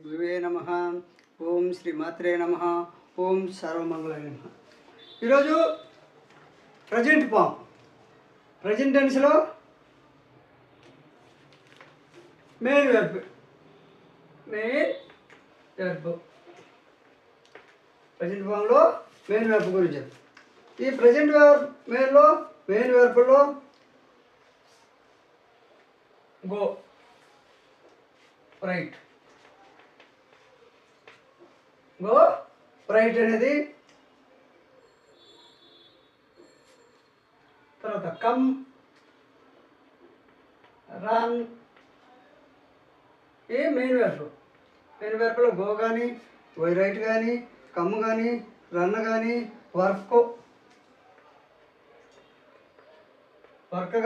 గురువే నమ. ఓం శ్రీ మాత్రే నమ. ఓం సర్వమంగళాయ నమ. ఈరోజు ప్రజెంట్ ఫామ్, ప్రజెంట్ టెన్స్లో మెయిన్ వెర్బ్ ప్రజెంట్ ఫామ్లో మెయిన్ వెర్బ్ గురించి. ఈ ప్రజెంట్ మెయిన్ వెర్బ్లో గో, రైట్, గో రైట్ అనేది, తర్వాత కమ్, రన్, ఈ మెయిన్ వెర్బ్లో గో కానీ, రైట్ కానీ, కమ్ కానీ, రన్ కానీ, వర్క్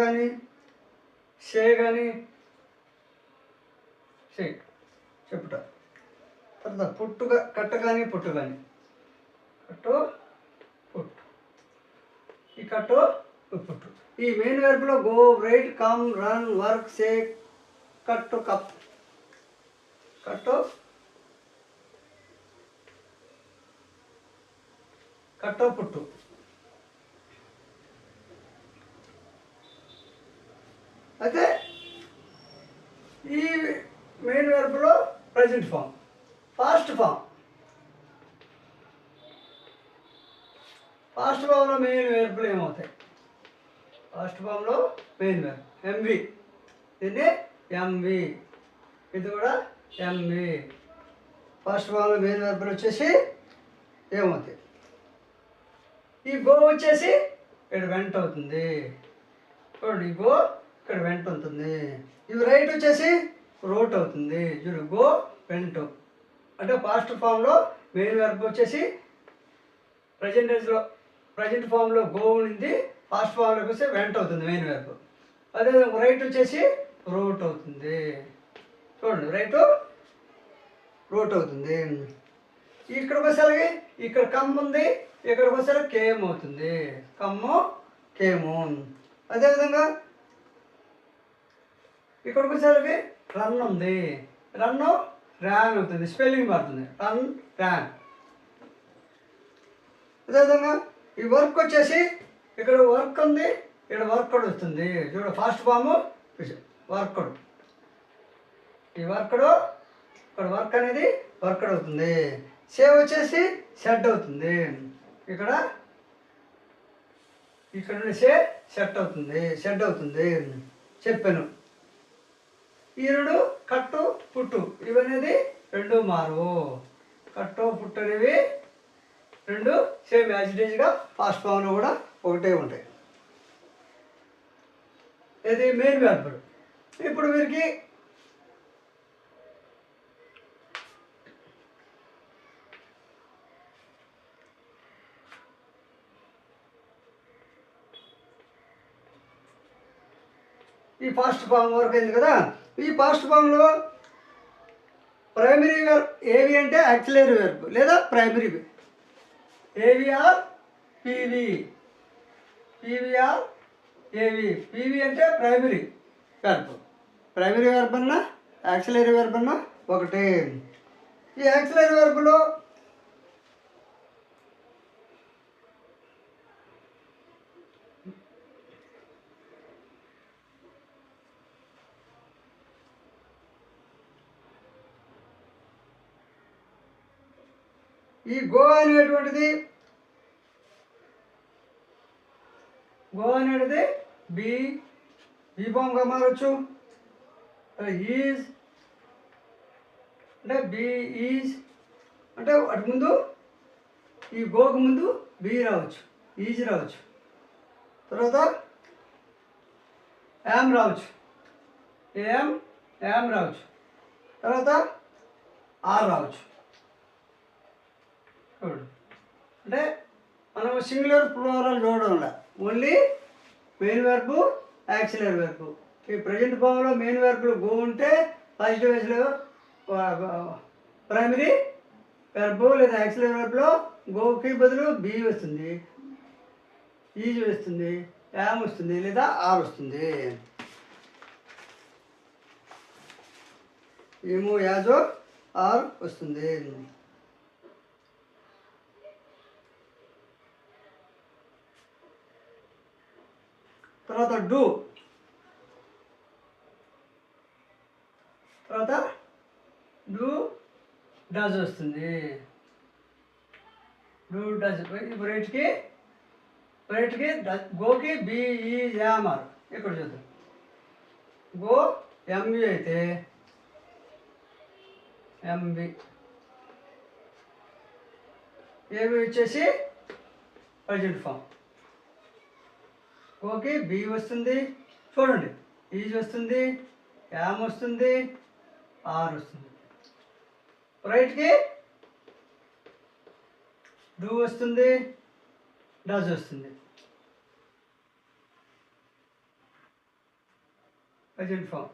కానీ, షే కానీ, చెప్పుట, తర్వాత పుట్టుగా కట్ట కానీ, పుట్టు కానీ, పుట్టు, ఈ కట్టు పుట్టు. ఈ మెయిన్ వెర్బ్లో go, write, come, run, work, say, cut, cup, cut, put. అయితే ఈ మెయిన్ వెర్బ్లో ప్రజెంట్ ఫామ్, పాస్ట్ ఫామ్లో మెయిన్ వెర్బ్లు ఏమవుతాయి? పాస్ట్ ఫామ్లో మెయిన్ వెర్బ్ ఎంవి, దీన్ని ఎంవి, ఇది కూడా ఎంవి. పాస్ట్ ఫామ్లో మెయిన్ వెర్బ్లు వచ్చేసి ఏమవుతాయి? ఈ గో వచ్చేసి ఇక్కడ వెంట అవుతుంది, చూడండి, గో ఇక్కడ వెంట ఉంటుంది. ఇవి రైట్ వచ్చేసి రోట్ అవుతుంది, చూడు, గో వెంట. అంటే పాస్ట్ ఫామ్లో మెయిన్ వెర్బ్ వచ్చేసి ప్రజెంట్ ఫామ్లో గో ఉండింది, పాస్ట్ ఫామ్లోకి వస్తే వెంట అవుతుంది మెయిన్ వెర్బ్. అదే రైట్ వచ్చేసి రోట్ అవుతుంది, చూడండి, రైట్ రోట్ అవుతుంది. ఇక్కడికి వచ్చేసరికి ఇక్కడ కమ్ ఉంది, ఇక్కడికి వచ్చేసరికి కేమ్ అవుతుంది, కమ్ము కేము. అదేవిధంగా ఇక్కడికి వచ్చేసరికి రన్ ఉంది, రన్ను ర్యాన్ అవుతుంది, స్పెల్లింగ్ మారుతుంది, రన్, ర్యాన్. అదేవిధంగా ఈ వర్క్ వచ్చేసి ఇక్కడ వర్క్ ఉంది, ఇక్కడ వర్కడ్ వస్తుంది, చూడ, ఫాస్ట్ ఫాము వర్కడ్. ఈ వర్కడు ఇక్కడ వర్క్ అనేది వర్కడ్ అవుతుంది. సేవ్ వచ్చేసి సెట్ అవుతుంది, ఇక్కడ నుండి సెట్ అవుతుంది, చెప్పాను. ఈ రెండు కట్టు, పుట్టు, ఇవనేది రెండు మారు. కట్టు, పుట్టు అనేవి రెండు సేమ్ యాజ్ ఇట్ ఈజ్గా ఫాస్ట్ ఫామ్లో కూడా ఒకటే ఉంటాయి. ఇది మెయిన్ వెర్బ్. ఇప్పుడు వీరికి ఈ పాస్ట్ ఫామ్ వరకు అయింది కదా. ఈ పాస్ట్ ఫామ్లో ప్రైమరీ వెర్బ్ ఏవి అంటే యాక్సిలరీ వెర్బ్ లేదా ప్రైమరీ, ఏవిఆర్ పీవి, పీవీఆర్ ఏవి. పీవి అంటే ప్రైమరీ వెర్బ్ అన్నా యాక్సిలరీ వెర్బ్ అన్నా ఒకటే. ఈ యాక్సిలరీ వెర్బ్లో ఈ గో అనేటువంటిది బి ఫామ్గా మారచ్చు. ఈజ్ అంటే బి ఈజ్ అంటే అటు ముందు ఈ గోకు ముందు బి రావచ్చు, ఈజ్ రావచ్చు, తర్వాత యామ్ రావచ్చు, యామ్ రావచ్చు, తర్వాత ఆర్ రావచ్చు. అంటే మనం సింగులర్ ప్లూరల్ చూడడంలా, only main verb, auxiliary verb. ఈ ప్రజెంట్ ఫామ్లో మెయిన్ వెర్బ్లు గో ఉంటే పాజిటివ్ వేస్లో ప్రైమరీ వెర్బ్ లేదా యాక్సిలరీ వెర్బ్లో గోకి బదులు బి వస్తుంది, ఈజ్ వస్తుంది, యామ్ వస్తుంది లేదా ఆర్ వస్తుంది. ఏమో యాజో ఆర్ వస్తుంది. తర్వాత డూ, తర్వాత డూ డజ్ వస్తుంది. Do does. రైట్కి గోకి బిఈఎంఆర్. ఇక్కడ చూద్దాం. గో ఎంబి అయితే ఎంబి, ఏమి వచ్చేసి ప్రజెంట్ ఫామ్. ఓకే బి వస్తుంది, చూడండి ఈజ్ వస్తుంది, యామ్ వస్తుంది, ఆర్ వస్తుంది. రైట్కి డూ వస్తుంది, డజ్ వస్తుంది. Present form.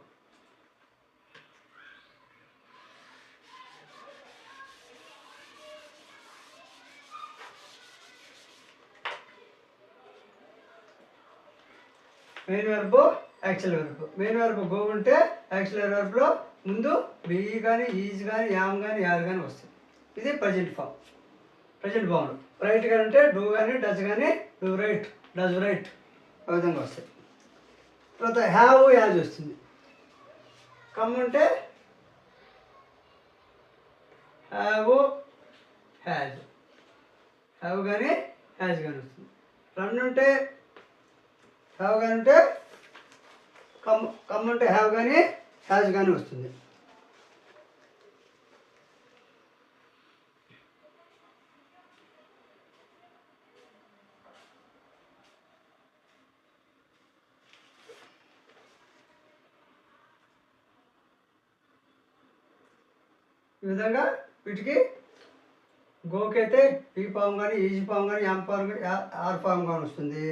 Main verb, actual verb. Main verb go ఉంటే యాక్చువల్ వెర్బ్లో ముందు బిఈ కానీ ఈజ్ కానీ యామ్ కానీ యార్ కానీ వస్తుంది. ఇది ప్రజెంట్ ఫామ్, ప్రజెంట్ బాగుండు. రైట్ కానీ అంటే డూ కానీ డజ్ కానీ డూ రైట్, డజ్ రైట్, ఆ విధంగా వస్తాయి. తర్వాత హ్యావ్ యాజ్ వస్తుంది. కమ్ అంటే హ్యావ్ హ్యాజ్, హ్యావ్ కానీ హ్యాజ్ కానీ వస్తుంది. రన్ ఉంటే హ్యావ్ కానీ ఉంటే కమ్ అంటే హ్యావ్ కానీ హ్యాజ్ కానీ వస్తుంది. ఈ విధంగా వీటికి గోకి అయితే ఈ ఫామ్ కానీ ఈజీ ఫామ్ కానీ యామ్ ఫామ్ కానీ ఆర్ ఫామ్ కానీ వస్తుంది.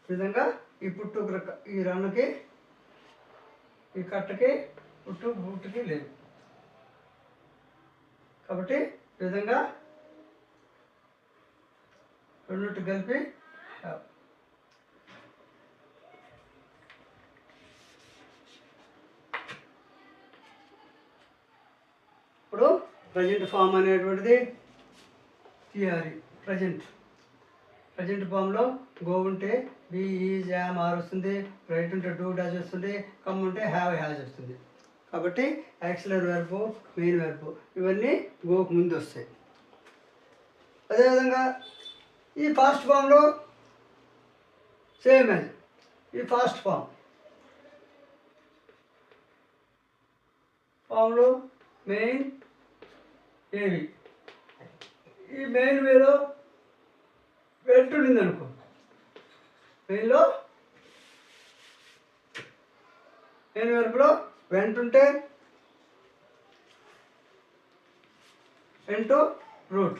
ఈ విధంగా ఈ పుట్టు ఈ రన్నుకి ఈ కట్టకి పుట్టు బూటుకి లేదు కాబట్టి ఈ విధంగా రెండింటి కలిపి ఇప్పుడు ప్రజెంట్ ఫామ్ అనేటువంటిది టిఆర్ఈ ప్రజెంట్ ఫామ్లో గో ఉంటే బి ఈజ్ యామ్ ఆర్ వస్తుంది, రైట్ ఉంటే డూ డజ్ వస్తుంది, కమ్ ఉంటే హ్యావ్ హ్యాజ్ వస్తుంది. కాబట్టి యాక్సిలరీ వెర్బ్, మెయిన్ వెర్బ్ ఇవన్నీ గోకు ముందు వస్తాయి. అదేవిధంగా ఈ ఫాస్ట్ ఫామ్లో సేమ్ యాజ్ ఈ ఫాస్ట్ ఫామ్లో మెయిన్ ఏవి, ఈ మెయిన్ వేలో వెంట ఉండింది అనుకో, మెయిన్లో మెయిన్ వెర్బ్లో వెంట ఉంటే వెంట రూట్,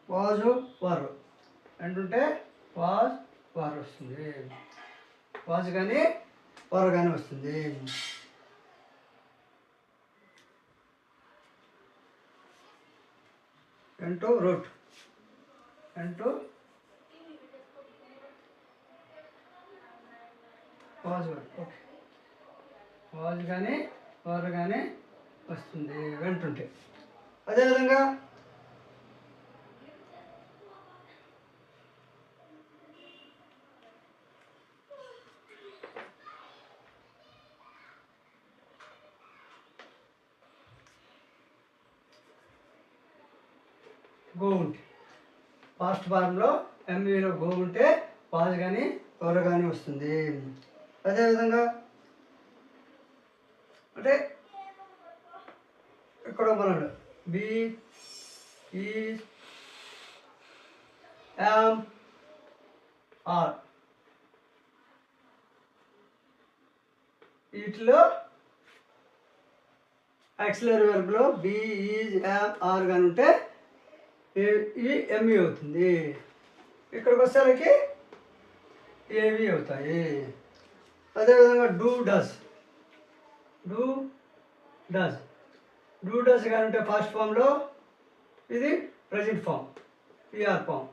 వాజు వారు అంటుంటే వాజ్ వారు వస్తుంది, వాజ్ కానీ వారు కానీ వస్తుంది. అంటూ రూట్ వాజ్ వారు, ఓకే వాజ్ కానీ వారు కానీ వస్తుంది వెంటుంటే. అదేవిధంగా గో ఉంటే ఫాస్ట్ ఫార్మ్లో ఎంఈలో గో ఉంటే వాజ్ కానీ వర్ కానీ వస్తుంది. అదేవిధంగా అంటే ఇక్కడ మనడు బి ఈజ్ యామ్ ఆర్ వీటిలో యాక్సిలరీ వెర్బ్లో బి ఈజ్ యామ్ ఆర్ కానీ ఉంటే ఈ ఎంఈ అవుతుంది. ఇక్కడికి వచ్చేసరికి ఏవి అవుతాయి. అదేవిధంగా do does. Do does. Do does కానీ ఉంటే ఫస్ట్ ఫామ్లో ఇది ప్రజెంట్ ఫామ్, పిఆర్ ఫామ్.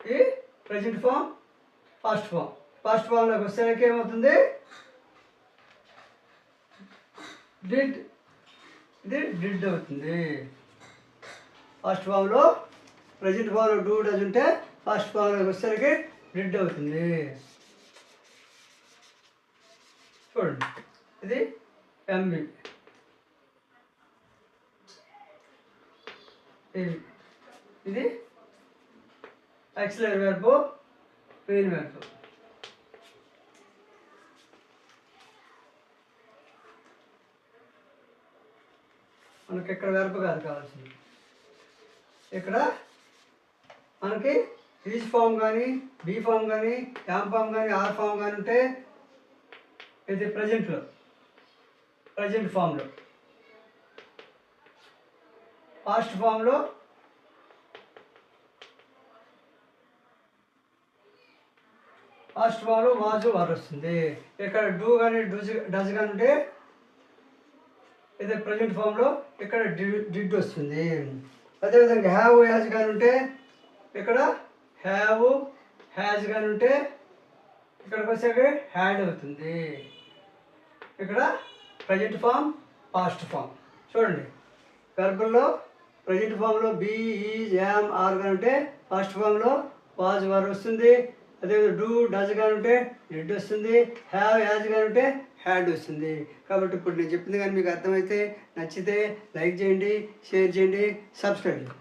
ఇది present form, first form. First ఫామ్లోకి వచ్చేసరికి ఏమవుతుంది? డిడ్. ఇది డిడ్ అవుతుంది. ఫస్ట్ ఫామ్లో ప్రజెంట్ ఫామ్లో డూ డస్ ఉంటే ఫస్ట్ ఫామ్లోకి వచ్చేసరికి డిడ్ అవుతుంది. చూడండి, ఇది ఎంబి. ఇది యాక్సిలరీ వెర్బ్, మెయిన్ వెర్బ్. మనకి ఇక్కడ వెర్బ్ కాదు కావాల్సింది. ఇక్కడ మనకి ఈజ్ ఫామ్ కానీ, బీ ఫామ్ కానీ, యామ్ ఫామ్ కానీ, ఆర్ ఫామ్ కానీ ఉంటే ఇది ప్రజెంట్లో, ప్రజెంట్ ఫామ్లో. పాస్ట్ ఫామ్లో వాజు వర్ వస్తుంది. ఇక్కడ డూ కానీ డస్ కానీ ఉంటే ఇది ప్రజెంట్ ఫామ్లో ఇక్కడ డిడ్ వస్తుంది. అదేవిధంగా హ్యావ్ హ్యాజ్ కానీ ఉంటే ఇక్కడ హ్యావ్ హ్యాజ్ కానీ ఉంటే ఇక్కడికి వచ్చాక హ్యాడ్ అవుతుంది. ఇక్కడ ప్రజెంట్ ఫామ్, పాస్ట్ ఫామ్. చూడండి, వెర్బుల్లో ప్రజెంట్ ఫామ్లో బీ, ఈజ్, యామ్, ఆర్ కానీ ఉంటే ఫస్ట్ ఫామ్లో వాజ్ వర్ వస్తుంది. అదేవిధంగా డూ డస్ కానీ ఉంటే డిడ్ వస్తుంది. హ్యావ్ హ్యాజ్ కానీ ఉంటే హ్యాడ్ వస్తుంది. కాబట్టి ఇప్పుడు నేను చెప్పింది కానీ మీకు అర్థమైతే, నచ్చితే లైక్ చేయండి, షేర్ చేయండి, సబ్స్క్రైబ్ చేయండి.